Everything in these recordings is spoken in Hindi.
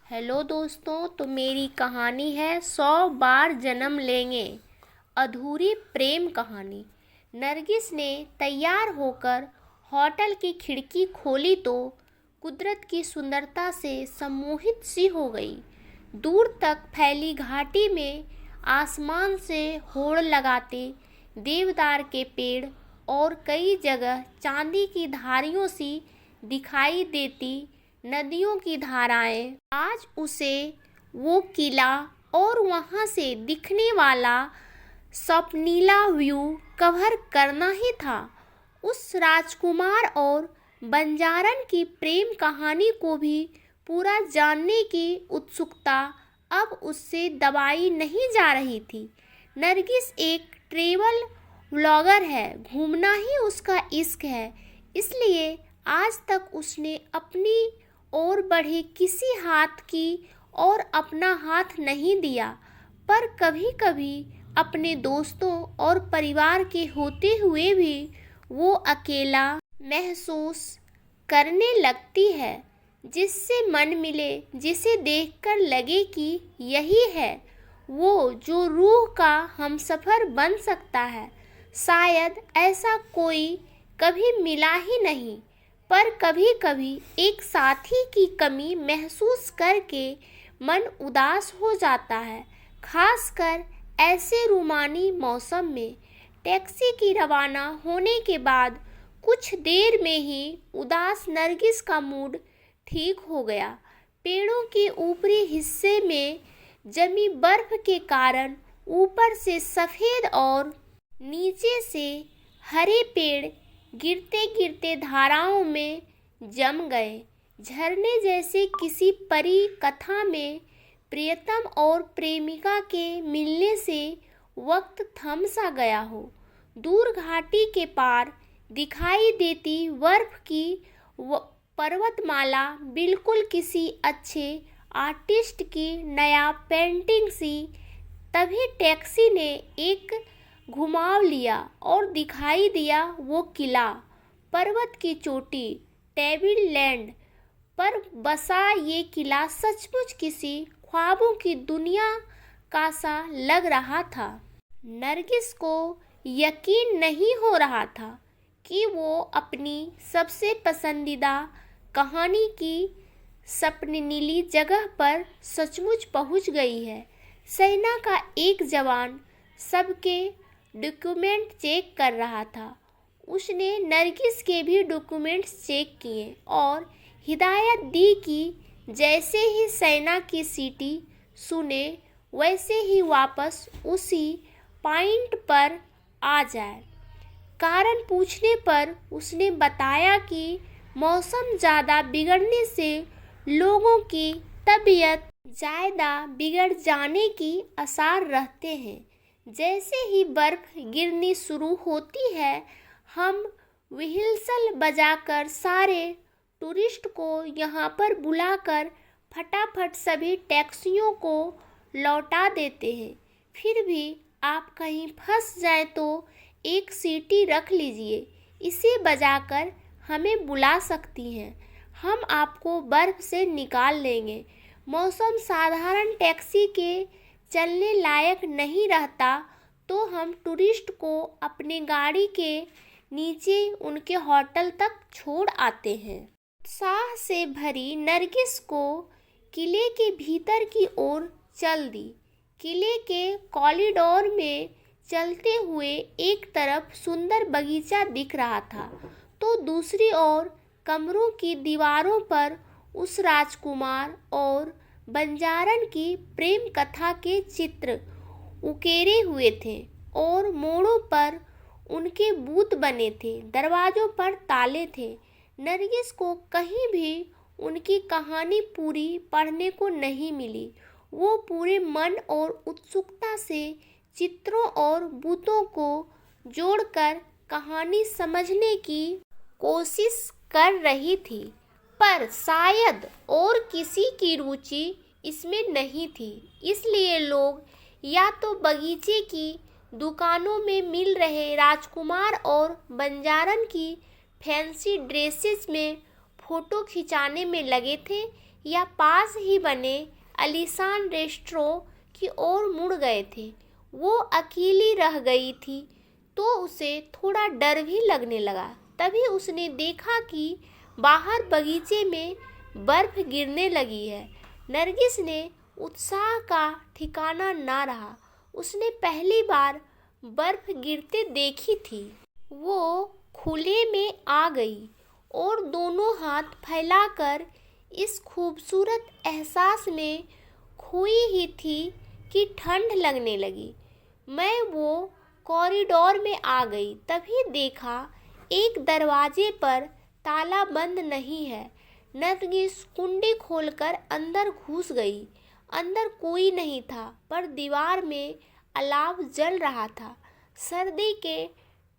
हेलो दोस्तों, तो मेरी कहानी है 100 बार जन्म लेंगे। अधूरी प्रेम कहानी। नरगिस ने तैयार होकर होटल की खिड़की खोली तो कुदरत की सुंदरता से सम्मोहित सी हो गई। दूर तक फैली घाटी में आसमान से होड़ लगाते देवदार के पेड़ और कई जगह चांदी की धारियों सी दिखाई देती नदियों की धाराएं। आज उसे वो किला और वहां से दिखने वाला स्वप्नीला व्यू कवर करना ही था। उस राजकुमार और बंजारन की प्रेम कहानी को भी पूरा जानने की उत्सुकता अब उससे दबाई नहीं जा रही थी। नरगिस एक ट्रेवल व्लॉगर है, घूमना ही उसका इश्क है, इसलिए आज तक उसने अपनी और बढ़े किसी हाथ की और अपना हाथ नहीं दिया। पर कभी कभी अपने दोस्तों और परिवार के होते हुए भी वो अकेला महसूस करने लगती है। जिससे मन मिले, जिसे देखकर लगे कि यही है वो जो रूह का हमसफर बन सकता है। शायद ऐसा कोई कभी मिला ही नहीं। पर कभी कभी एक साथी की कमी महसूस करके मन उदास हो जाता है, खासकर ऐसे रूमानी मौसम में। टैक्सी की रवाना होने के बाद कुछ देर में ही उदास नरगिस का मूड ठीक हो गया। पेड़ों के ऊपरी हिस्से में जमी बर्फ के कारण ऊपर से सफ़ेद और नीचे से हरे पेड़ गिरते गिरते धाराओं में जम गए, झरने जैसे किसी परी कथा में प्रियतम और प्रेमिका के मिलने से वक्त थम सा गया हो। दूर घाटी के पार दिखाई देती बर्फ की पर्वतमाला बिल्कुल किसी अच्छे आर्टिस्ट की नया पेंटिंग सी। तभी टैक्सी ने एक घुमाव लिया और दिखाई दिया वो किला। पर्वत की चोटी टेबिल लैंड पर बसा ये किला सचमुच किसी ख्वाबों की दुनिया का सा लग रहा था। नरगिस को यकीन नहीं हो रहा था कि वो अपनी सबसे पसंदीदा कहानी की सपनीली जगह पर सचमुच पहुंच गई है। सेना का एक जवान सबके डॉक्यूमेंट चेक कर रहा था। उसने नरगिस के भी डॉक्यूमेंट्स चेक किए और हिदायत दी कि जैसे ही सेना की सीटी सुने वैसे ही वापस उसी पॉइंट पर आ जाए। कारण पूछने पर उसने बताया कि मौसम ज़्यादा बिगड़ने से लोगों की तबीयत ज़्यादा बिगड़ जाने की आसार रहते हैं। जैसे ही बर्फ गिरनी शुरू होती है, हम व्हीसल बजाकर सारे टूरिस्ट को यहाँ पर बुलाकर फटाफट सभी टैक्सियों को लौटा देते हैं। फिर भी आप कहीं फंस जाए तो एक सीटी रख लीजिए, इसे बजाकर हमें बुला सकती हैं, हम आपको बर्फ से निकाल लेंगे। मौसम साधारण टैक्सी के चलने लायक नहीं रहता तो हम टूरिस्ट को अपने गाड़ी के नीचे उनके होटल तक छोड़ आते हैं। उत्साह से भरी नरगिस को किले के भीतर की ओर चल दी। किले के कॉरिडोर में चलते हुए एक तरफ सुंदर बगीचा दिख रहा था तो दूसरी ओर कमरों की दीवारों पर उस राजकुमार और बंजारन की प्रेम कथा के चित्र उकेरे हुए थे और मोड़ों पर उनके बूत बने थे। दरवाजों पर ताले थे। नरगिस को कहीं भी उनकी कहानी पूरी पढ़ने को नहीं मिली। वो पूरे मन और उत्सुकता से चित्रों और बूतों को जोड़कर कहानी समझने की कोशिश कर रही थी, पर शायद और किसी की रुचि इसमें नहीं थी। इसलिए लोग या तो बगीचे की दुकानों में मिल रहे राजकुमार और बंजारन की फैंसी ड्रेसेस में फ़ोटो खिंचाने में लगे थे, या पास ही बने आलीशान रेस्टोरेंट की ओर मुड़ गए थे। वो अकेली रह गई थी तो उसे थोड़ा डर भी लगने लगा। तभी उसने देखा कि बाहर बगीचे में बर्फ गिरने लगी है। नरगिस ने उत्साह का ठिकाना ना रहा। उसने पहली बार बर्फ गिरते देखी थी। वो खुले में आ गई और दोनों हाथ फैलाकर इस खूबसूरत एहसास में खोई ही थी कि ठंड लगने लगी। मैं वो कॉरिडोर में आ गई, तभी देखा एक दरवाजे पर ताला बंद नहीं है। नरगिस कुंडी खोलकर अंदर घुस गई। अंदर कोई नहीं था, पर दीवार में अलाव जल रहा था। सर्दी के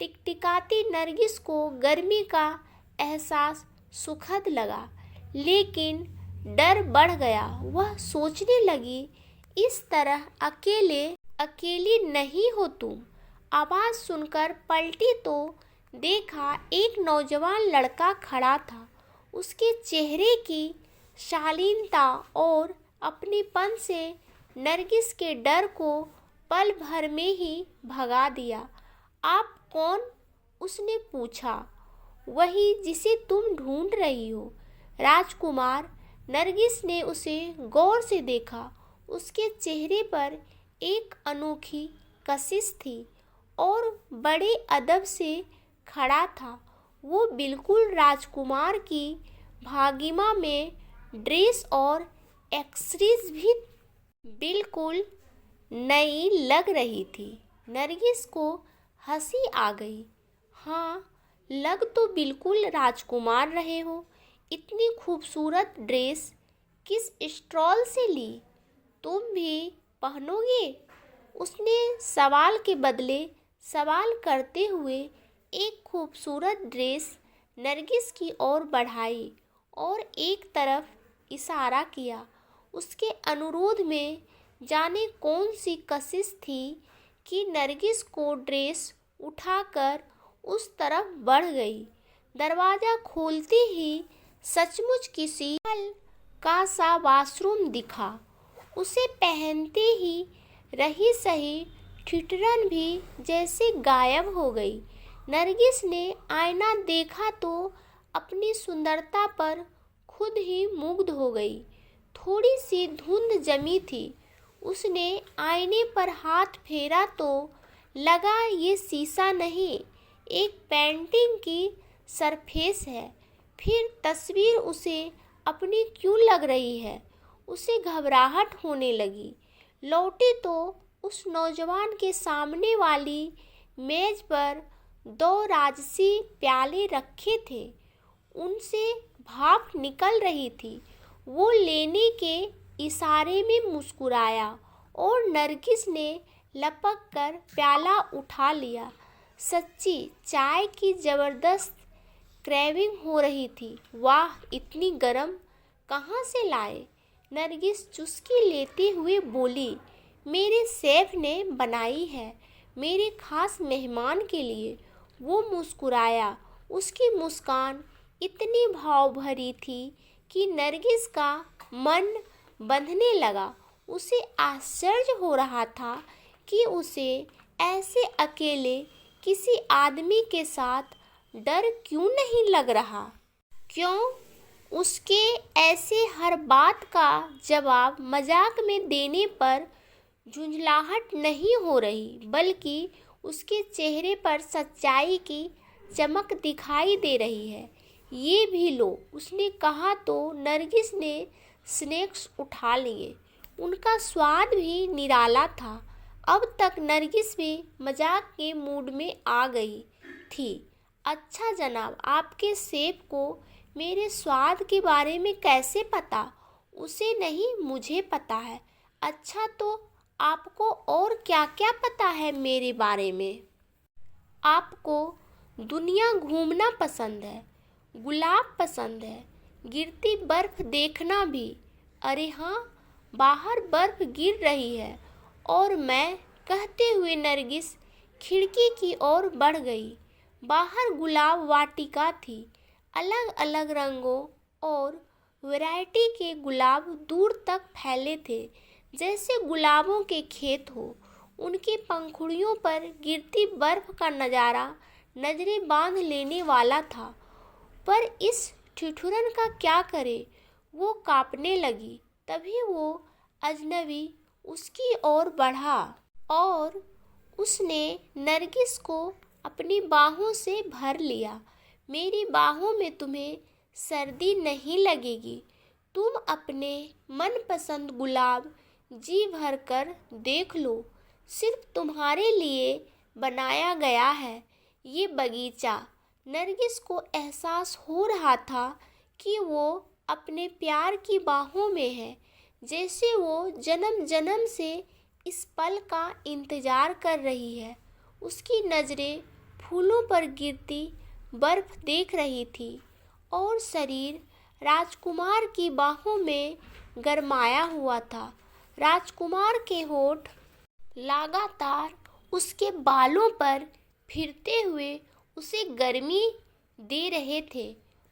टिकटिकाती नरगिस को गर्मी का एहसास सुखद लगा, लेकिन डर बढ़ गया। वह सोचने लगी, इस तरह अकेली नहीं हो तुम। आवाज़ सुनकर पलटी तो देखा एक नौजवान लड़का खड़ा था। उसके चेहरे की शालीनता और अपनेपन से नरगिस के डर को पल भर में ही भगा दिया। आप कौन? उसने पूछा। वही जिसे तुम ढूंढ रही हो, राजकुमार। नरगिस ने उसे गौर से देखा। उसके चेहरे पर एक अनोखी कशिश थी और बड़े अदब से खड़ा था। वो बिल्कुल राजकुमार की भंगिमा में ड्रेस और एक्सेसरीज भी बिल्कुल नई लग रही थी। नरगिस को हंसी आ गई। हाँ, लग तो बिल्कुल राजकुमार रहे हो। इतनी खूबसूरत ड्रेस किस स्टॉल से ली? तुम भी पहनोगे? उसने सवाल के बदले सवाल करते हुए एक खूबसूरत ड्रेस नरगिस की ओर बढ़ाई और एक तरफ इशारा किया। उसके अनुरोध में जाने कौन सी कशिश थी कि नरगिस को ड्रेस उठाकर उस तरफ बढ़ गई। दरवाज़ा खोलते ही सचमुच किसी का सा वॉशरूम दिखा। उसे पहनते ही रही सही ठिठुरन भी जैसे गायब हो गई। नरगिस ने आईना देखा तो अपनी सुंदरता पर खुद ही मुग्ध हो गई। थोड़ी सी धुंध जमी थी। उसने आईने पर हाथ फेरा तो लगा ये शीशा नहीं, एक पेंटिंग की सरफेस है। फिर तस्वीर उसे अपनी क्यों लग रही है? उसे घबराहट होने लगी। लौटी तो उस नौजवान के सामने वाली मेज पर 2 राजसी प्याले रखे थे। उनसे भाप निकल रही थी। वो लेने के इशारे में मुस्कुराया और नरगिस ने लपक कर प्याला उठा लिया। सच्ची चाय की ज़बरदस्त क्रेविंग हो रही थी। वाह, इतनी गरम कहाँ से लाए? नरगिस चुस्की लेते हुए बोली। मेरे शेफ ने बनाई है, मेरे खास मेहमान के लिए। वो मुस्कुराया। उसकी मुस्कान इतनी भाव भरी थी कि नरगिस का मन बंधने लगा। उसे आश्चर्य हो रहा था कि उसे ऐसे अकेले किसी आदमी के साथ डर क्यों नहीं लग रहा। क्यों उसके ऐसे हर बात का जवाब मजाक में देने पर झुंझलाहट नहीं हो रही, बल्कि उसके चेहरे पर सच्चाई की चमक दिखाई दे रही है। ये भी लो, उसने कहा तो नरगिस ने स्नैक्स उठा लिए। उनका स्वाद भी निराला था। अब तक नरगिस भी मजाक के मूड में आ गई थी। अच्छा जनाब, आपके शेफ को मेरे स्वाद के बारे में कैसे पता? उसे नहीं, मुझे पता है। अच्छा, तो आपको और क्या क्या पता है मेरे बारे में? आपको दुनिया घूमना पसंद है, गुलाब पसंद है, गिरती बर्फ देखना भी। अरे हाँ, बाहर बर्फ गिर रही है। और मैं, कहते हुए नरगिस खिड़की की ओर बढ़ गई। बाहर गुलाब वाटिका थी, अलग अलग रंगों और वैरायटी के गुलाब दूर तक फैले थे, जैसे गुलाबों के खेत हो। उनकी पंखुड़ियों पर गिरती बर्फ का नज़ारा नजरें बांध लेने वाला था। पर इस ठिठुरन का क्या करे, वो कांपने लगी। तभी वो अजनबी उसकी ओर बढ़ा और उसने नरगिस को अपनी बाहों से भर लिया। मेरी बाहों में तुम्हें सर्दी नहीं लगेगी। तुम अपने मनपसंद गुलाब जी भर कर देख लो। सिर्फ तुम्हारे लिए बनाया गया है ये बगीचा। नरगिस को एहसास हो रहा था कि वो अपने प्यार की बाहों में है, जैसे वो जन्म जन्म से इस पल का इंतजार कर रही है। उसकी नज़रें फूलों पर गिरती बर्फ देख रही थी और शरीर राजकुमार की बाहों में गरमाया हुआ था। राजकुमार के होठ लगातार उसके बालों पर फिरते हुए उसे गर्मी दे रहे थे।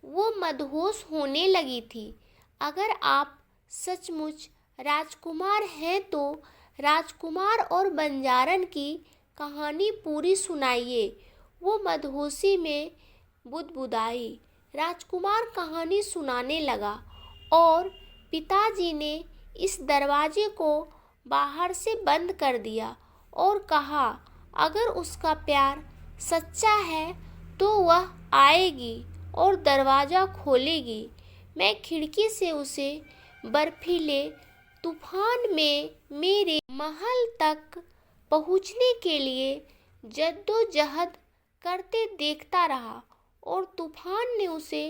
वो मदहोश होने लगी थी। अगर आप सचमुच राजकुमार हैं तो राजकुमार और बंजारन की कहानी पूरी सुनाइए, वो मदहोशी में बुदबुदाई। राजकुमार कहानी सुनाने लगा और पिताजी ने इस दरवाजे को बाहर से बंद कर दिया और कहा, अगर उसका प्यार सच्चा है तो वह आएगी और दरवाज़ा खोलेगी। मैं खिड़की से उसे बर्फीले तूफान में मेरे महल तक पहुंचने के लिए जद्दोजहद करते देखता रहा और तूफान ने उसे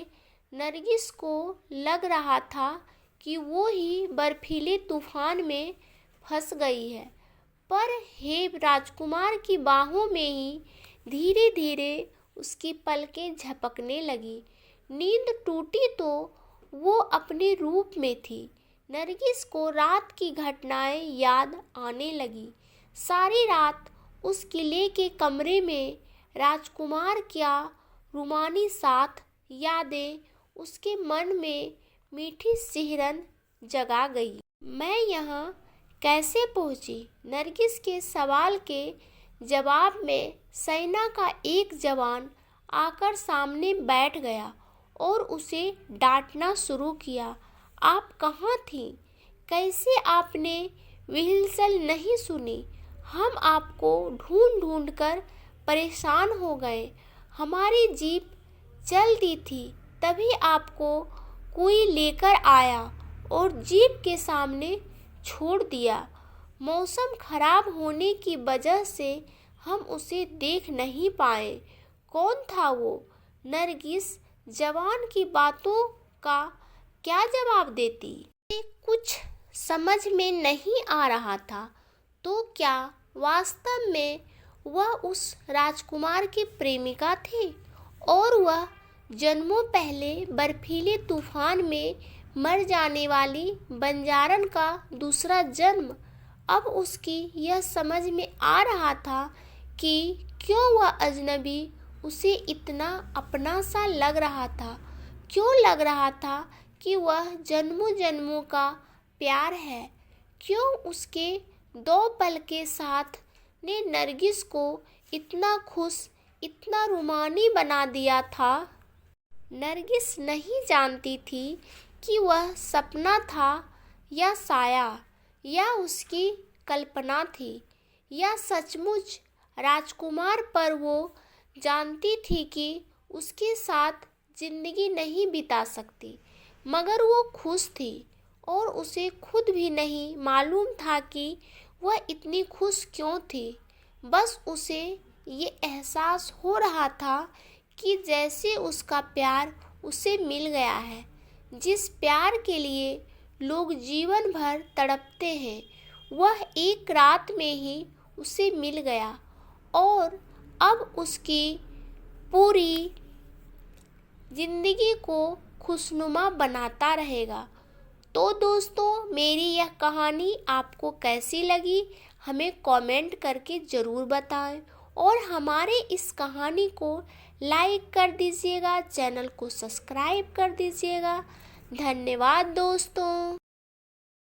नरगिस को लग रहा था कि वो ही बर्फीले तूफान में फंस गई है। पर हे राजकुमार की बाहों में ही धीरे धीरे उसकी पलकें झपकने लगी। नींद टूटी तो वो अपने रूप में थी। नरगिस को रात की घटनाएं याद आने लगी। सारी रात उस किले के कमरे में राजकुमार क्या रूमानी साथ यादें उसके मन में मीठी सिहरन जगा गई। मैं यहाँ कैसे पहुँची? नरगिस के सवाल के जवाब में सेना का एक जवान आकर सामने बैठ गया और उसे डांटना शुरू किया। आप कहाँ थीं? कैसे आपने व्हिसल नहीं सुनी? हम आपको ढूंढ ढूंढ कर परेशान हो गए। हमारी जीप चल दी थी, तभी आपको कोई लेकर आया और जीप के सामने छोड़ दिया। मौसम खराब होने की वजह से हम उसे देख नहीं पाए। कौन था वो? नरगिस जवान की बातों का क्या जवाब देती? कुछ समझ में नहीं आ रहा था। तो क्या वास्तव में वह उस राजकुमार की प्रेमिका थी और वह जन्मों पहले बर्फीले तूफान में मर जाने वाली बंजारन का दूसरा जन्म? अब उसकी यह समझ में आ रहा था कि क्यों वह अजनबी उसे इतना अपना सा लग रहा था। क्यों लग रहा था कि वह जन्मों जन्मों का प्यार है। क्यों उसके 2 पल के साथ ने नरगिस को इतना खुश, इतना रूमानी बना दिया था। नरगिस नहीं जानती थी कि वह सपना था या साया, या उसकी कल्पना थी, या सचमुच राजकुमार। पर वो जानती थी कि उसके साथ जिंदगी नहीं बिता सकती। मगर वो खुश थी और उसे खुद भी नहीं मालूम था कि वह इतनी खुश क्यों थी। बस उसे ये एहसास हो रहा था कि जैसे उसका प्यार उसे मिल गया है। जिस प्यार के लिए लोग जीवन भर तड़पते हैं, वह एक रात में ही उसे मिल गया और अब उसकी पूरी जिंदगी को खुशनुमा बनाता रहेगा। तो दोस्तों, मेरी यह कहानी आपको कैसी लगी हमें कमेंट करके ज़रूर बताएं और हमारे इस कहानी को लाइक कर दीजिएगा, चैनल को सब्सक्राइब कर दीजिएगा धन्यवाद दोस्तों।